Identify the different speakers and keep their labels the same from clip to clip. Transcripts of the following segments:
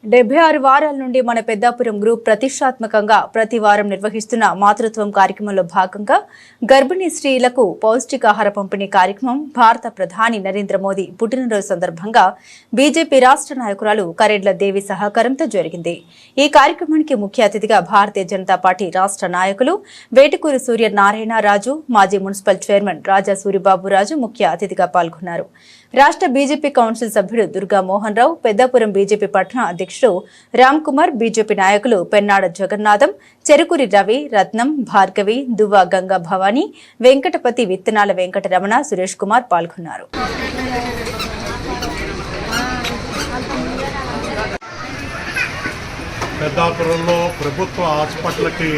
Speaker 1: 76 వారాల నుండి మన పెద్దాపురం గ్రూప్ ప్రతిష్టాత్మకంగా ప్రతి వారం నిర్వహిస్తున్న మాతృత్వం కార్యక్రమంలో భాగంగా గర్భిణీ స్త్రీలకు పౌష్టికాహార పంపిణీ కార్యక్రమం భారత ప్రధాని నరేంద్ర మోదీ పుట్టినరోజు సందర్భంగా బీజేపీ రాష్ట్ర నాయకురాలు కరెడ్ల దేవి సహకారంతో జరిగింది। ఈ కార్యక్రమానికి ముఖ్య అతిథిగా భారతీయ జనతా పార్టీ రాష్ట్ర నాయకులు వేటుకూరి సూర్యనారాయణ రాజు, మాజీ మున్సిపల్ చైర్మన్ రాజా సూరిబాబు రాజు ముఖ్య అతిథిగా పాల్గొన్నారు। రాష్ట్ర బీజేపీ కౌన్సిల్ సభ్యుడు దుర్గా మోహన్ రావు, పెద్దాపురం బీజేపీ పట్టణ అధ్యక్షుడు రామ్ కుమార్, బీజేపీ నాయకులు పెన్నాడ జగన్నాథం, చెరుకురి రవి, రత్నం, భార్గవి, దువ్వ గంగా భవానీ, వెంకటపతి, విత్తనాల వెంకటరమణ, సురేష్ కుమార్ పాల్గొన్నారు।
Speaker 2: పెద్దాపురంలో ప్రభుత్వ హాస్పిటల్కి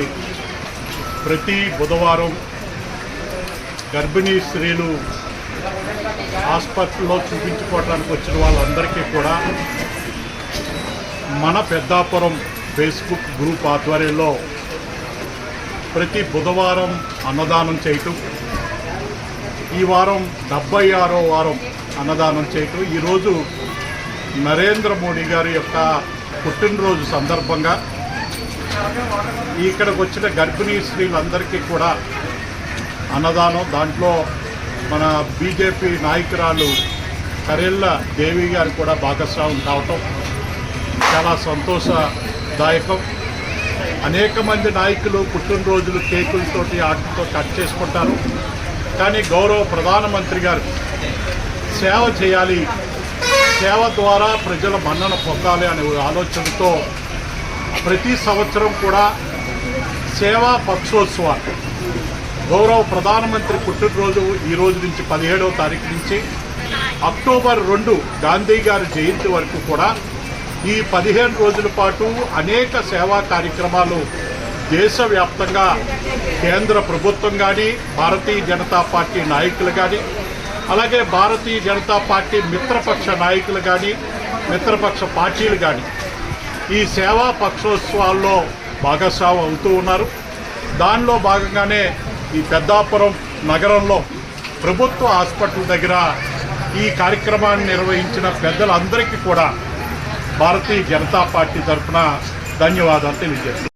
Speaker 2: ప్రతి బుధవారం గర్భిణీ స్త్రీలు హాస్పిటల్లో చూపించుకోవడానికి వచ్చిన వాళ్ళందరికీ కూడా మన పెద్దాపురం ఫేస్బుక్ గ్రూప్ ఆధ్వర్యంలో ప్రతి బుధవారం అన్నదానం చేయటం, ఈ వారం 76వ వారం అన్నదానం చేయటం, ఈరోజు నరేంద్ర మోడీ గారి యొక్క పుట్టినరోజు సందర్భంగా ఇక్కడికి వచ్చిన గర్భిణీ స్త్రీలందరికీ కూడా అన్నదానం, దాంట్లో మన బీజేపీ నాయకురాలు కరెళ్ల దేవి గారు కూడా భాగస్వామ్యం కావటం చాలా సంతోషదాయకం। అనేక మంది నాయకులు పుట్టినరోజులు కేకులతోటి వాటితో కట్ చేసుకుంటారు, కానీ గౌరవ ప్రధానమంత్రి గారు సేవ చేయాలి, సేవ ద్వారా ప్రజల మన్నన పొందాలి అనే ఆలోచనతో ప్రతి సంవత్సరం కూడా సేవా పక్షోత్సవాలు గౌరవ ప్రధానమంత్రి పుట్టినరోజు ఈ రోజు నుంచి 17వ తారీఖు నుంచి అక్టోబర్ 2 గాంధీ గారి జయంతి వరకు కూడా ఈ 15 రోజుల పాటు అనేక సేవా కార్యక్రమాలు దేశవ్యాప్తంగా కేంద్ర ప్రభుత్వం కానీ, భారతీయ జనతా పార్టీ నాయకులు కానీ, అలాగే భారతీయ జనతా పార్టీ మిత్రపక్ష నాయకులు కానీ, మిత్రపక్ష పార్టీలు కానీ ఈ సేవా పక్షోత్సవాల్లో భాగస్వామ్యం అవుతూ ఉన్నారు। దానిలో భాగంగానే ఈ పెద్దాపురం నగరంలో ప్రభుత్వ హాస్పిటల్ దగ్గర ఈ కార్యక్రమాన్ని నిర్వహించిన పెద్దలందరికీ కూడా భారతీయ జనతా పార్టీ తరఫున ధన్యవాదాలు తెలియజేస్తున్నాను।